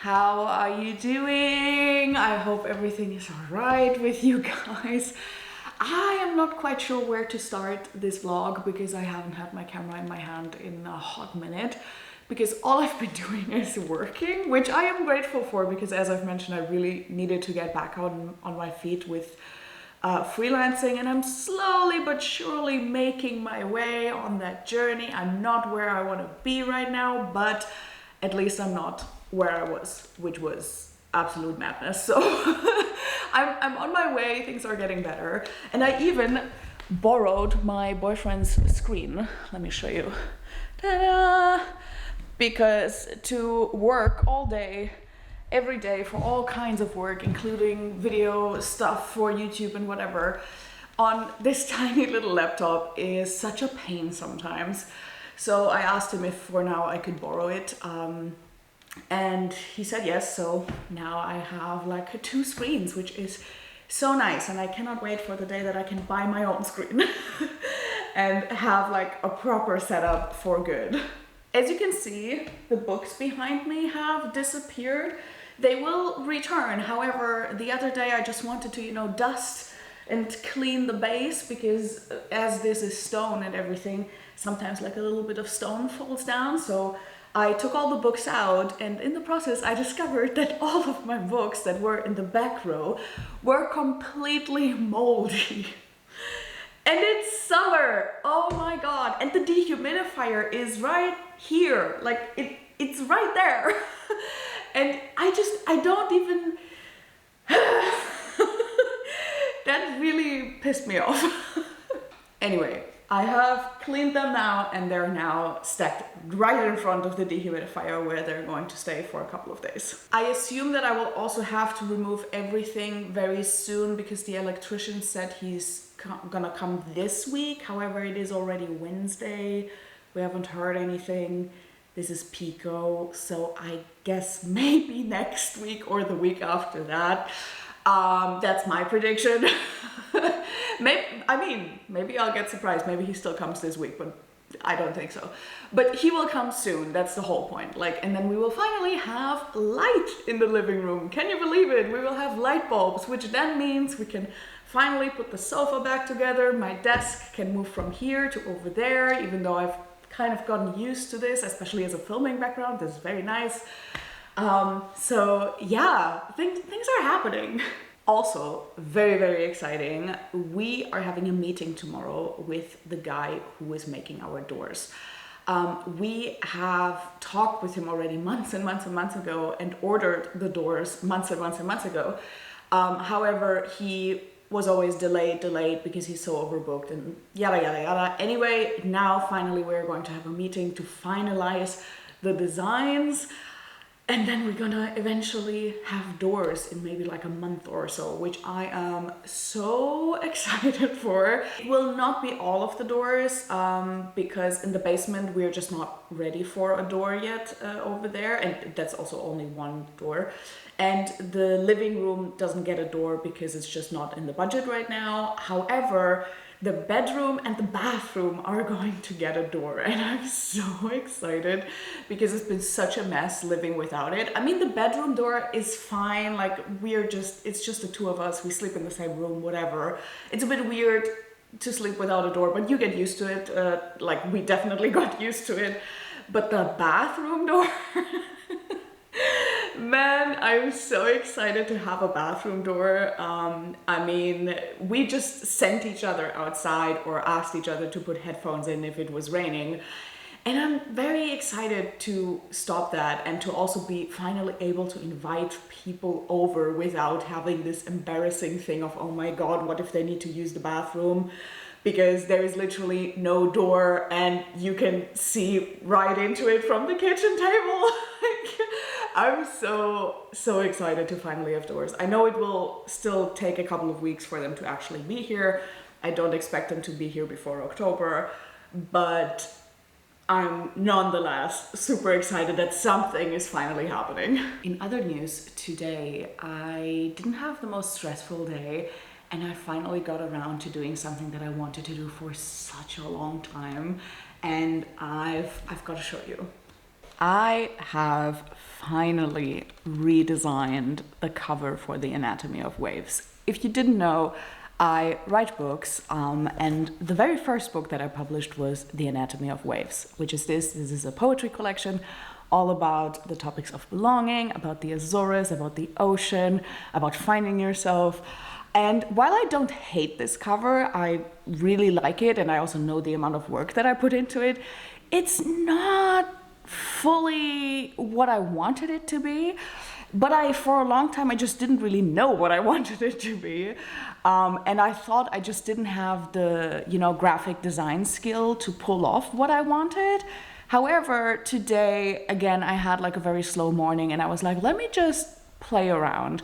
How are you doing? I hope everything is alright with you guys. I am not quite sure where to start this vlog because I haven't had my camera in my hand in a hot minute, because all I've been doing is working, which I am grateful for because, as I've mentioned, I really needed to get back on my feet with freelancing, and I'm slowly but surely making my way on that journey. I'm not where I want to be right now, but at least I'm not where I was, which was absolute madness. So I'm on my way, things are getting better. And I even borrowed my boyfriend's screen. Let me show you. Ta-da! Because to work all day, every day for all kinds of work, including video stuff for YouTube and whatever, on this tiny little laptop is such a pain sometimes. So I asked him if for now I could borrow it. And he said yes, so now I have like 2 screens, which is so nice, and I cannot wait for the day that I can buy my own screen and have like a proper setup for good. As you can see, the books behind me have disappeared. They will return. However, the other day I just wanted to, dust and clean the base, because as this is stone and everything, sometimes like a little bit of stone falls down. So I took all the books out, and in the process I discovered that all of my books that were in the back row were completely moldy. And it's summer, oh my god, and the dehumidifier is right here, like it's right there. And I don't even, that really pissed me off. Anyway, I have cleaned them now, and they're now stacked right in front of the dehumidifier, where they're going to stay for a couple of days. I assume that I will also have to remove everything very soon, because the electrician said he's gonna come this week. However, it is already Wednesday. We haven't heard anything. This is Pico, so I guess maybe next week or the week after that. That's my prediction. Maybe I'll get surprised. Maybe he still comes this week, but I don't think so. But he will come soon. That's the whole point. And then we will finally have light in the living room. Can you believe it? We will have light bulbs, which then means we can finally put the sofa back together. My desk can move from here to over there, even though I've kind of gotten used to this, especially as a filming background. This is very nice. So yeah, things are happening. Also, very, very exciting. We are having a meeting tomorrow with the guy who is making our doors. We have talked with him already months and months and months ago, and ordered the doors months and months and months ago. However, he was always delayed because he's so overbooked and yada, yada, yada. Anyway, now finally we're going to have a meeting to finalize the designs. And then we're gonna eventually have doors in maybe like a month or so, which I am so excited for. It will not be all of the doors, because in the basement we're just not ready for a door yet over there, and that's also only one door. And the living room doesn't get a door because it's just not in the budget right now. However, the bedroom and the bathroom are going to get a door, and I'm so excited because it's been such a mess living without it. I mean, the bedroom door is fine, it's just the 2 of us, we sleep in the same room, whatever. It's a bit weird to sleep without a door, but you get used to it, we definitely got used to it. But the bathroom door, man, I'm so excited to have a bathroom door. We just sent each other outside or asked each other to put headphones in if it was raining. And I'm very excited to stop that, and to also be finally able to invite people over without having this embarrassing thing of, oh my god, what if they need to use the bathroom? Because there is literally no door and you can see right into it from the kitchen table. I'm so excited to finally have doors. I know it will still take a couple of weeks for them to actually be here. I don't expect them to be here before October, but I'm nonetheless super excited that something is finally happening. In other news, today I didn't have the most stressful day, and I finally got around to doing something that I wanted to do for such a long time, and I've got to show you. I have finally redesigned the cover for The Anatomy of Waves. If you didn't know, I write books, and the very first book that I published was The Anatomy of Waves, which is this. This is a poetry collection all about the topics of belonging, about the Azores, about the ocean, about finding yourself. And while I don't hate this cover, I really like it, and I also know the amount of work that I put into it. It's not fully what I wanted it to be, but for a long time I just didn't really know what I wanted it to be, and I thought I just didn't have the graphic design skill to pull off what I wanted. However, today again I had like a very slow morning, and I was like, let me just play around,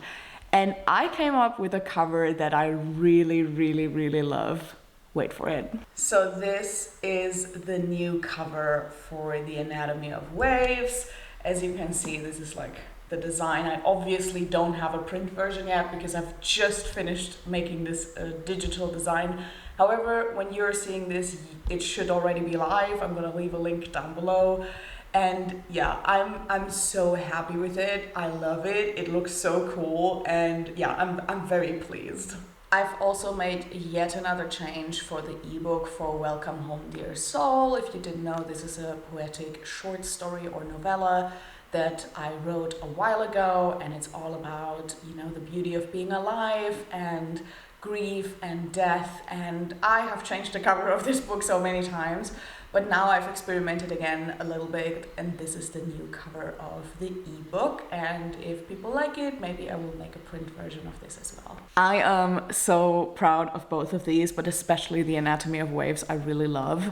and I came up with a cover that I really, really, really love. Wait for it. So this is the new cover for The Anatomy of Waves. As you can see, this is like the design. I obviously don't have a print version yet because I've just finished making this digital design. However, when you're seeing this, it should already be live. I'm gonna leave a link down below. And yeah, I'm so happy with it. I love it. It looks so cool, and yeah, I'm very pleased. I've also made yet another change for the ebook for Welcome Home Dear Soul. If you didn't know, this is a poetic short story or novella that I wrote a while ago, and it's all about, the beauty of being alive and grief and death. And I have changed the cover of this book so many times, but now I've experimented again a little bit, and this is the new cover of the ebook. And if people like it, maybe I will make a print version of this as well. I am so proud of both of these, but especially The Anatomy of Waves I really love.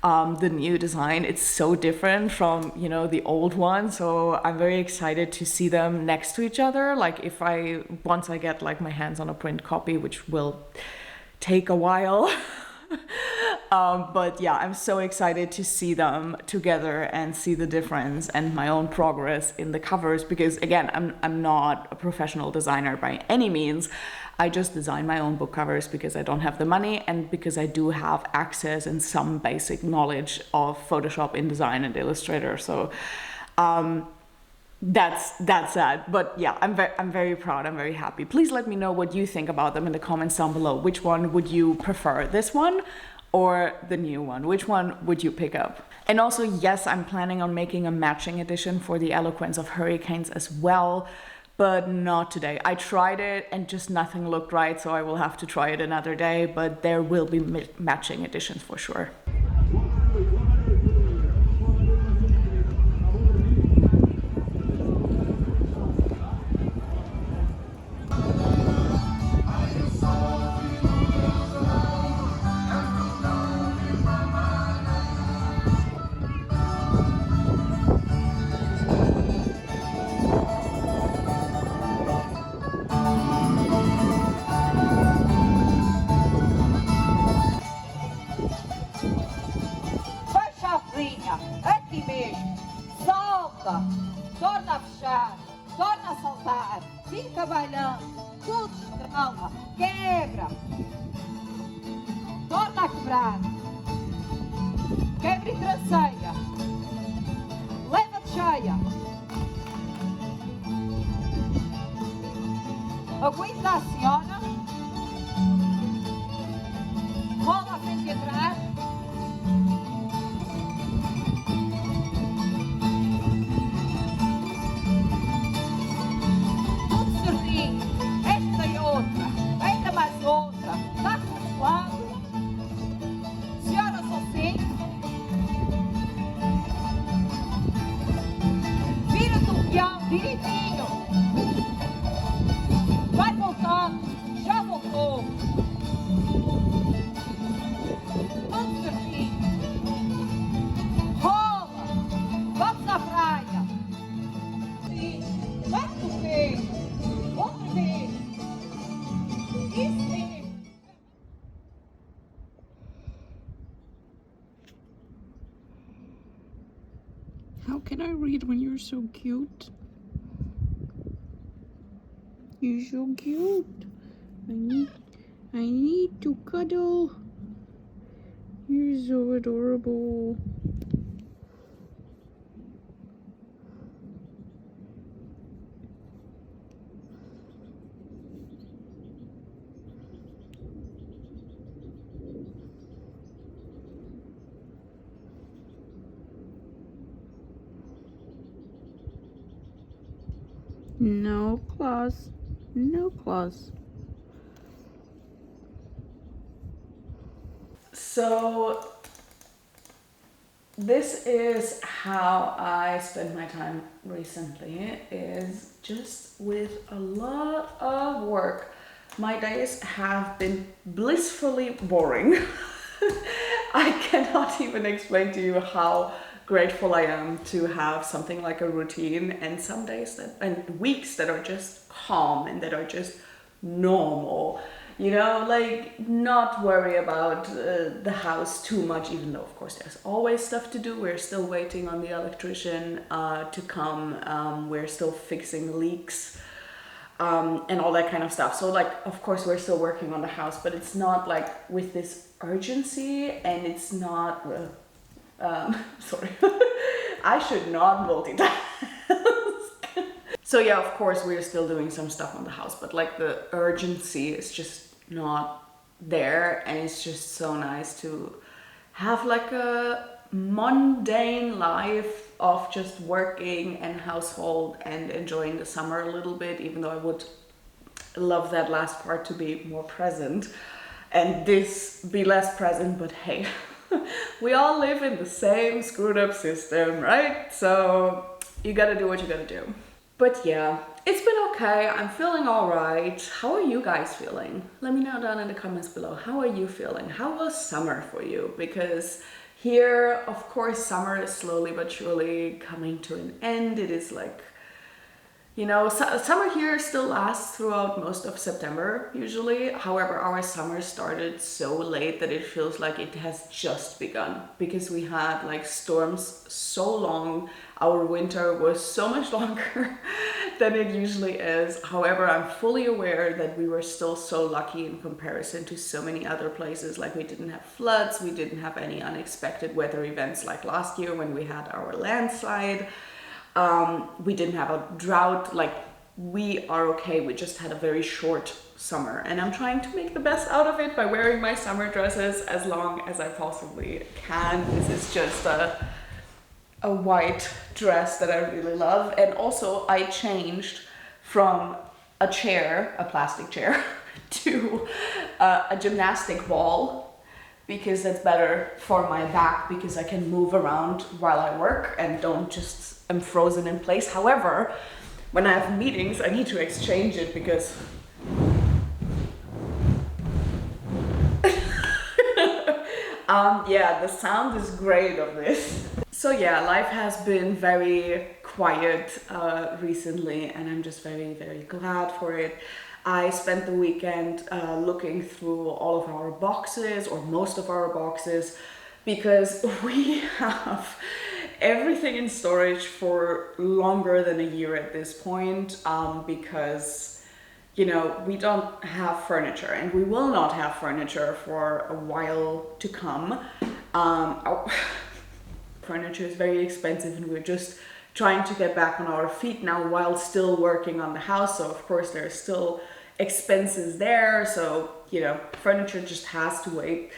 The new design, it's so different from, the old one. So I'm very excited to see them next to each other. Like once I get like my hands on a print copy, which will take a while. But yeah, I'm so excited to see them together and see the difference and my own progress in the covers, because again, I'm not a professional designer by any means. I just design my own book covers because I don't have the money, and because I do have access and some basic knowledge of Photoshop, InDesign, and Illustrator. So that's that. But yeah, I'm very proud. I'm very happy. Please let me know what you think about them in the comments down below. Which one would you prefer, this one or the new one? Which one would you pick up? And also, yes, I'm planning on making a matching edition for the Eloquence of Hurricanes as well, but not today. I tried it and just nothing looked right, so I will have to try it another day, but there will be matching editions for sure. Aqui mesmo, solta, torna a fechar, torna a soltar, fica bailando, tudo estrala, quebra, torna a quebrar, quebra e traceia, leva-te cheia, aguenta a senhora, rola a frente e atrás. Outra, tá flutuando, senhora sozinha, vira-te o peão direitinho, vai voltando, já voltou, tudo certinho, rola, vamos à praia, vai correr, outra vez, isso mesmo. How can I read when you're so cute? You're so cute. I need to cuddle. You're so adorable. No claws. No claws. So this is how I spend my time recently, is just with a lot of work. My days have been blissfully boring. I cannot even explain to you how grateful I am to have something like a routine, and some days that and weeks that are just calm and that are just normal. You know, like not worry about the house too much, even though of course there's always stuff to do. We're still waiting on the electrician to come. We're still fixing leaks and all that kind of stuff. So like, of course we're still working on the house, but it's not like with this urgency, and it's not, sorry, I should not multitask. So yeah, of course we're still doing some stuff on the house, but like the urgency is just not there, and it's just so nice to have like a mundane life of just working and household and enjoying the summer a little bit, even though I would love that last part to be more present and this be less present, but hey, we all live in the same screwed up system, right? So you gotta do what you gotta do. But yeah, it's been okay. I'm feeling all right. How are you guys feeling? Let me know down in the comments below. How are you feeling? How was summer for you? Because here, of course, summer is slowly but surely coming to an end. It is like, you know, summer here still lasts throughout most of September usually. However, our summer started so late that it feels like it has just begun, because we had like storms so long. Our winter was so much longer than it usually is. However, I'm fully aware that we were still so lucky in comparison to so many other places. Like we didn't have floods, we didn't have any unexpected weather events like last year when we had our landslide. We didn't have a drought. Like we are okay. We just had a very short summer, and I'm trying to make the best out of it by wearing my summer dresses as long as I possibly can. This is just a white dress that I really love. And also I changed from a chair, a plastic chair, to a gymnastic ball, because that's better for my back, because I can move around while I work and don't just am frozen in place. However, when I have meetings, I need to exchange it because yeah, the sound is great of this. So yeah, life has been very quiet recently, and I'm just very, very glad for it. I spent the weekend looking through all of our boxes, or most of our boxes, because we have everything in storage for longer than a year at this point, because, you know, we don't have furniture, and we will not have furniture for a while to come. Our furniture is very expensive, and we're just trying to get back on our feet now while still working on the house. So of course there's still expenses there, so you know, furniture just has to wait.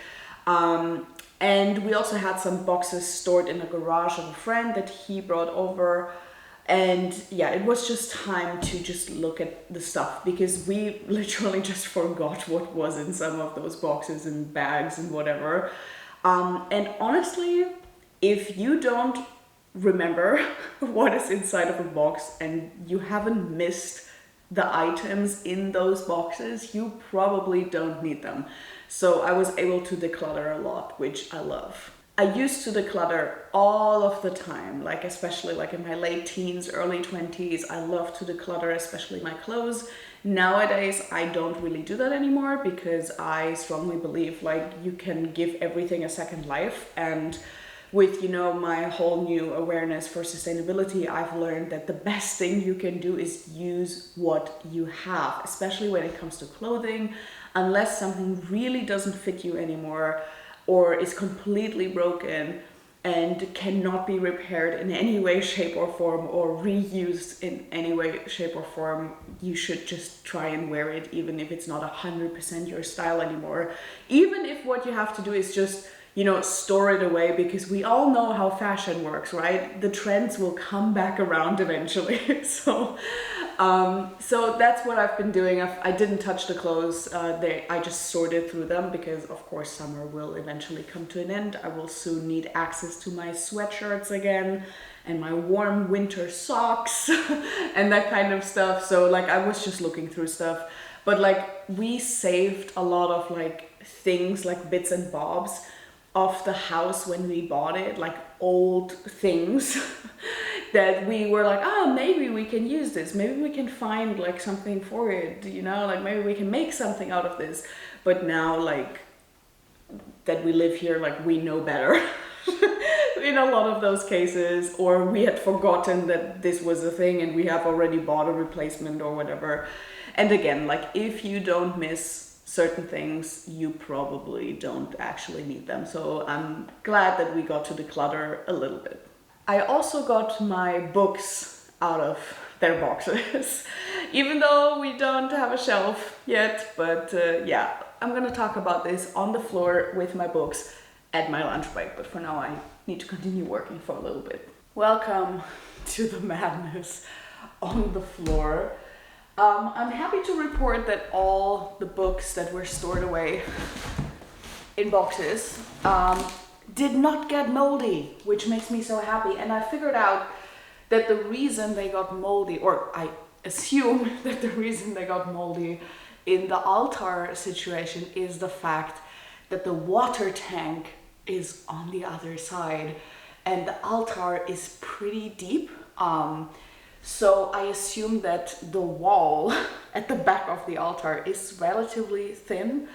And we also had some boxes stored in a garage of a friend that he brought over, and yeah, it was just time to just look at the stuff, because we literally just forgot what was in some of those boxes and bags and whatever. And honestly, if you don't remember what is inside of a box and you haven't missed the items in those boxes, you probably don't need them. So I was able to declutter a lot, which I love. I used to declutter all of the time, like especially like in my late teens, early 20s, I love to declutter, especially my clothes. Nowadays, I don't really do that anymore, because I strongly believe like you can give everything a second life. And with, you know, my whole new awareness for sustainability, I've learned that the best thing you can do is use what you have, especially when it comes to clothing. Unless something really doesn't fit you anymore, or is completely broken and cannot be repaired in any way, shape or form, or reused in any way, shape or form, you should just try and wear it, even if it's not 100% your style anymore. Even if what you have to do is just, you know, store it away, because we all know how fashion works, right? The trends will come back around eventually. So So that's what I've been doing. I didn't touch the clothes. I just sorted through them because of course summer will eventually come to an end. I will soon need access to my sweatshirts again and my warm winter socks and that kind of stuff. So like I was just looking through stuff, but like we saved a lot of like things, like bits and bobs of the house when we bought it, like old things that we were like, oh, maybe we can use this, maybe we can find like something for it, you know, like maybe we can make something out of this. But now, like that we live here, like we know better in a lot of those cases, or we had forgotten that this was a thing and we have already bought a replacement or whatever. And again, like if you don't miss certain things, you probably don't actually need them. So I'm glad that we got to declutter a little bit. I also got my books out of their boxes, even though we don't have a shelf yet. But yeah, I'm gonna talk about this on the floor with my books at my lunch break. But for now, I need to continue working for a little bit. Welcome to the madness on the floor. I'm happy to report that all the books that were stored away in boxes did not get moldy, which makes me so happy. And I figured out that the reason they got moldy, or I assume that the reason they got moldy in the altar situation is the fact that the water tank is on the other side and the altar is pretty deep. So I assume that the wall at the back of the altar is relatively thin,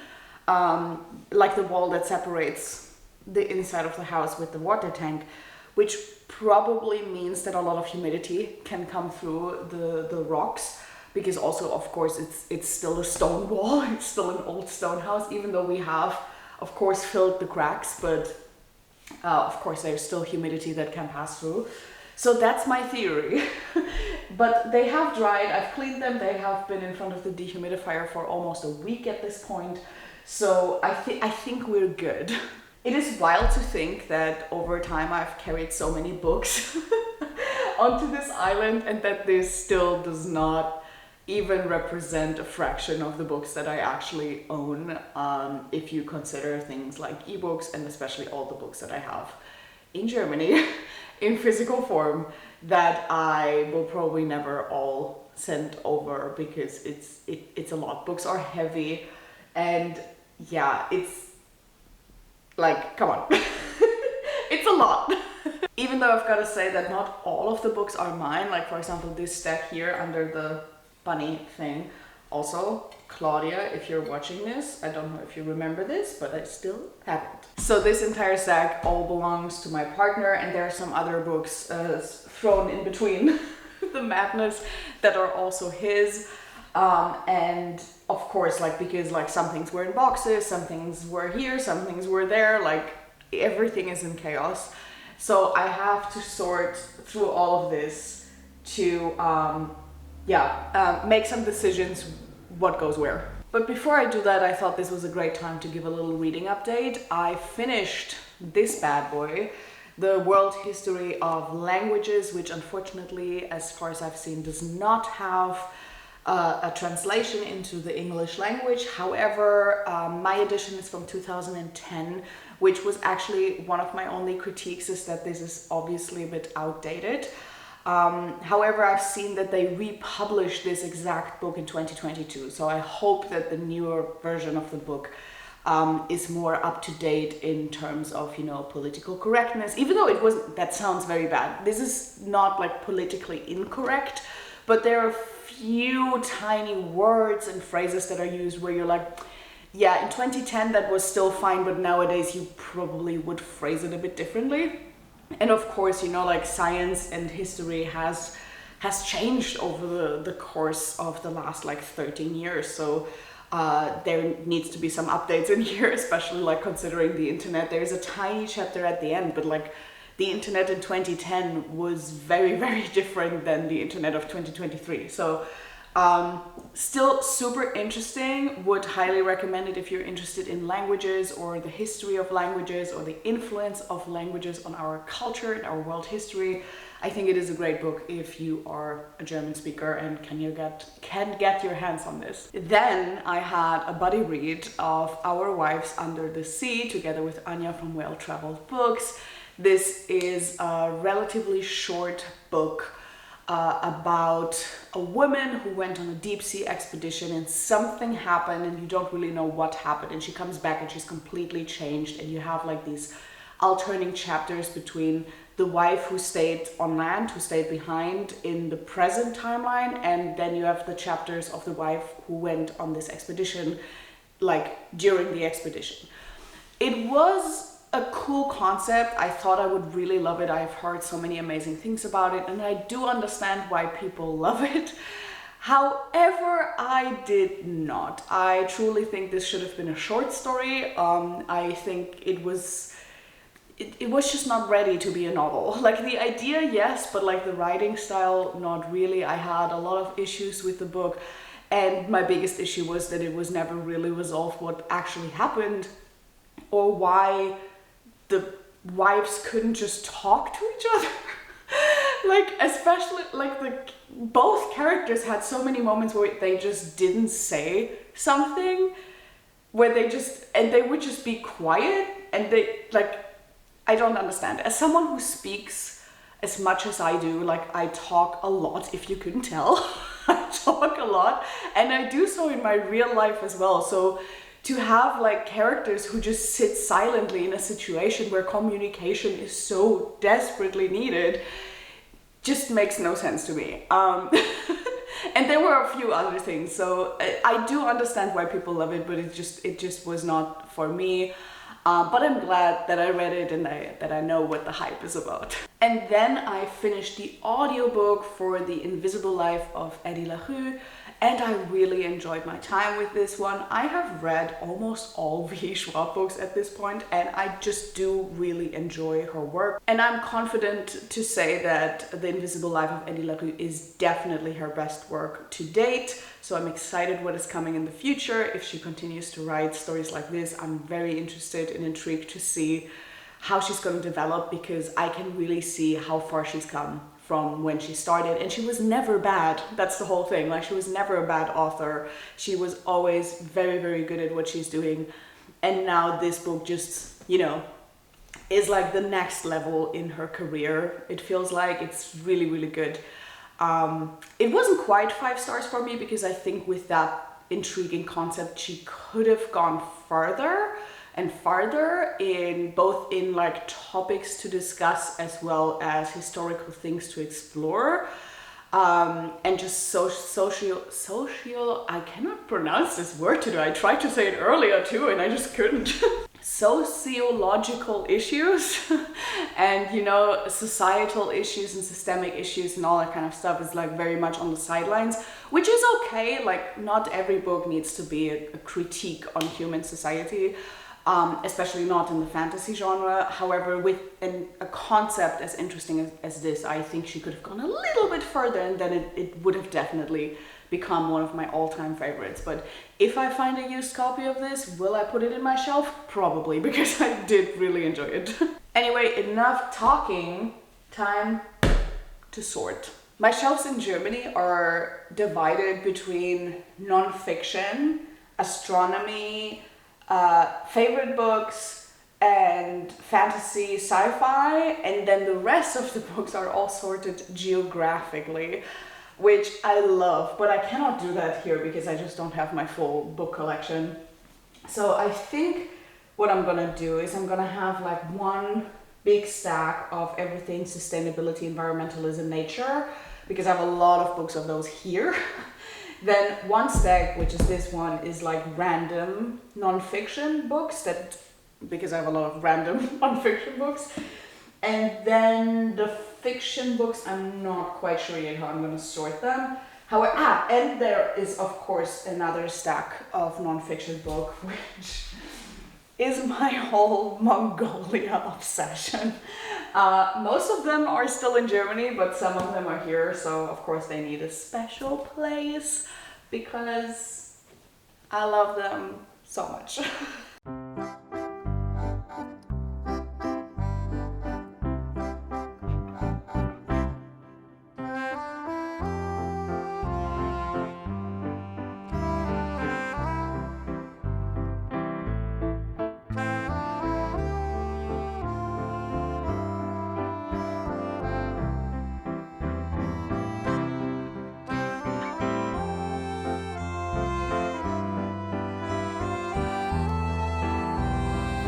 like the wall that separates the inside of the house with the water tank, which probably means that a lot of humidity can come through the rocks, because also, of course, it's still a stone wall, it's still an old stone house, even though we have, of course, filled the cracks, but of course there's still humidity that can pass through. So that's my theory. But they have dried, I've cleaned them, they have been in front of the dehumidifier for almost a week at this point. So I think we're good. It is wild to think that over time I've carried so many books onto this island and that this still does not even represent a fraction of the books that I actually own, if you consider things like ebooks and especially all the books that I have in Germany in physical form that I will probably never all send over, because it's a lot. Books are heavy, and yeah, it's like, come on. It's a lot. Even though I've got to say that not all of the books are mine, like for example this stack here under the bunny thing. Also, Claudia, if you're watching this, I don't know if you remember this, but I still haven't. So this entire stack all belongs to my partner, and there are some other books thrown in between the madness that are also his. And of course, like, because like some things were in boxes, some things were here, some things were there, like everything is in chaos. So I have to sort through all of this to make some decisions what goes where. But before I do that, I thought this was a great time to give a little reading update. I finished this bad boy, The World History of Languages, which unfortunately, as far as I've seen, does not have a translation into the English language. However, my edition is from 2010, which was actually one of my only critiques, is that this is obviously a bit outdated. However, I've seen that they republished this exact book in 2022, so I hope that the newer version of the book is more up to date in terms of, you know, political correctness, even though it wasn't, that sounds very bad. This is not like politically incorrect, but there are a few tiny words and phrases that are used where you're like, yeah, in 2010 that was still fine, but nowadays you probably would phrase it a bit differently. And of course, you know, like science and history has changed over the course of the last like 13 years. So there needs to be some updates in here, especially like considering the internet. There's a tiny chapter at the end, but like the internet in 2010 was very, very different than the internet of 2023. So still super interesting. Would highly recommend it if you're interested in languages or the history of languages or the influence of languages on our culture and our world history. I think it is a great book if you are a German speaker and can get your hands on this. Then I had a buddy read of Our Wives Under the Sea together with Ania from Well Traveled Books. This is a relatively short book about a woman who went on a deep sea expedition and something happened and you don't really know what happened, and she comes back and she's completely changed, and you have like these alternating chapters between the wife who stayed on land, who stayed behind in the present timeline, and then you have the chapters of the wife who went on this expedition, like during the expedition. It was a cool concept. I thought I would really love it. I've heard so many amazing things about it, and I do understand why people love it. However, I did not. I truly think this should have been a short story. I think it was just not ready to be a novel. Like the idea, yes, but like the writing style, not really. I had a lot of issues with the book, and my biggest issue was that it was never really resolved what actually happened, or why the wives couldn't just talk to each other. Like, especially like both characters had so many moments where they just didn't say something, where they would just be quiet, and they like, I don't understand. As someone who speaks as much as I do, like I talk a lot, if you couldn't tell. I talk a lot, and I do so in my real life as well. So to have like characters who just sit silently in a situation where communication is so desperately needed just makes no sense to me. And there were a few other things. So I do understand why people love it, but it just was not for me. But I'm glad that I read it and that I know what the hype is about. And then I finished the audiobook for The Invisible Life of Eddie LaRue, and I really enjoyed my time with this one. I have read almost all V. Schwab books at this point, and I just do really enjoy her work. And I'm confident to say that The Invisible Life of Eddie LaRue is definitely her best work to date. So I'm excited what is coming in the future. If she continues to write stories like this, I'm very interested and intrigued to see how she's going to develop, because I can really see how far she's come from when she started, and she was never bad. That's the whole thing. Like, she was never a bad author. She was always very, very good at what she's doing. And now this book just, you know, is like the next level in her career. It feels like it's really, really good. It wasn't quite 5 stars for me, because I think with that intriguing concept, she could have gone further and farther in both in like topics to discuss as well as historical things to explore, and just social, I cannot pronounce this word today. I tried to say it earlier too and I just couldn't. Sociological issues and, you know, societal issues and systemic issues and all that kind of stuff is like very much on the sidelines, which is okay. Like, not every book needs to be a critique on human society. Especially not in the fantasy genre. However, with a concept as interesting as this, I think she could have gone a little bit further, and then it would have definitely become one of my all-time favorites. But if I find a used copy of this, will I put it in my shelf? Probably, because I did really enjoy it. Anyway, enough talking, time to sort. My shelves in Germany are divided between non-fiction, astronomy, favorite books, and fantasy, sci-fi, and then the rest of the books are all sorted geographically, which I love, but I cannot do that here because I just don't have my full book collection. So I think what I'm gonna do is I'm gonna have like one big stack of everything sustainability, environmentalism, nature, because I have a lot of books of those here. Then one stack, which is this one, is like random non-fiction books, that because I have a lot of random non-fiction books. And then the fiction books, I'm not quite sure yet how I'm going to sort them. However, and there is of course another stack of non-fiction book, which is my whole Mongolia obsession. Most of them are still in Germany, but some of them are here, so of course they need a special place because I love them so much.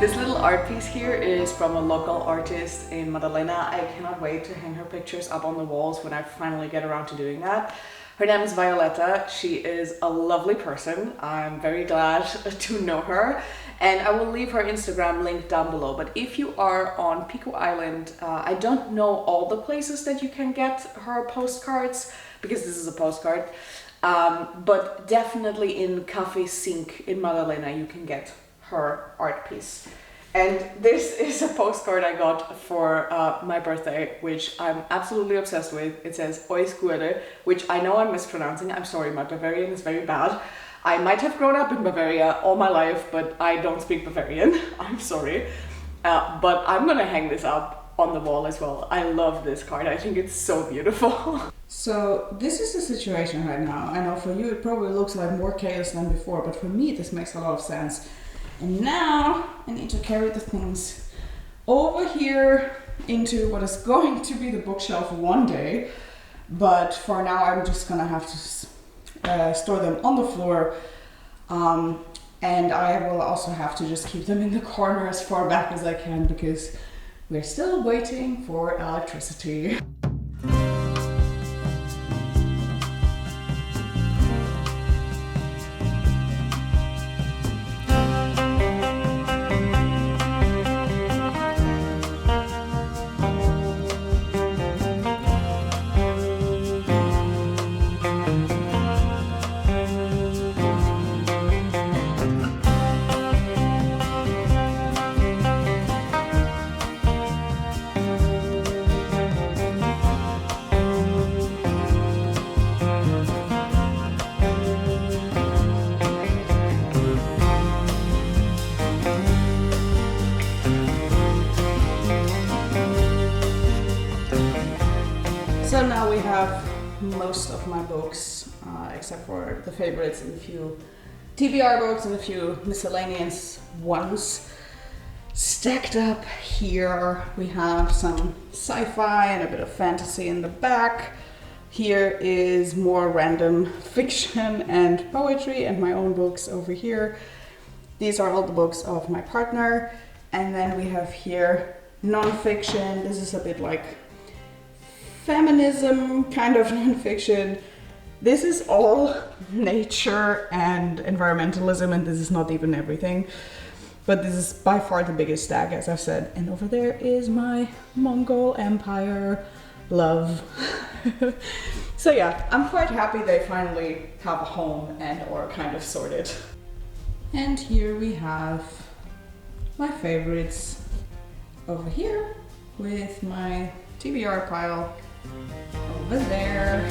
This little art piece here is from a local artist in Madalena. I cannot wait to hang her pictures up on the walls when I finally get around to doing that. Her name is Violetta. She is a lovely person. I'm very glad to know her. And I will leave her Instagram link down below. But if you are on Pico Island, I don't know all the places that you can get her postcards, because this is a postcard. But definitely in Café Sink in Madalena, you can get her art piece. And this is a postcard I got for my birthday, which I'm absolutely obsessed with. It says Oi Skurde, which I know I'm mispronouncing. I'm sorry, my Bavarian is very bad. I might have grown up in Bavaria all my life, but I don't speak Bavarian. I'm sorry. But I'm gonna hang this up on the wall as well. I love this card. I think it's so beautiful. So this is the situation right now. I know for you it probably looks like more chaos than before, but for me this makes a lot of sense. And now I need to carry the things over here into what is going to be the bookshelf one day. But for now I'm just gonna have to store them on the floor. And I will also have to just keep them in the corner as far back as I can, because we're still waiting for electricity. So now we have most of my books, except for the favorites and a few TBR books and a few miscellaneous ones, stacked up here. We have some sci-fi and a bit of fantasy in the back. Here is more random fiction and poetry and my own books over here. These are all the books of my partner. And then we have here non-fiction. This is a bit like feminism kind of non-fiction. This is all nature and environmentalism, and this is not even everything. But this is by far the biggest stack, as I've said. And over there is my Mongol Empire love. So yeah, I'm quite happy they finally have a home and or kind of sorted. And here we have my favorites over here with my TBR pile over there.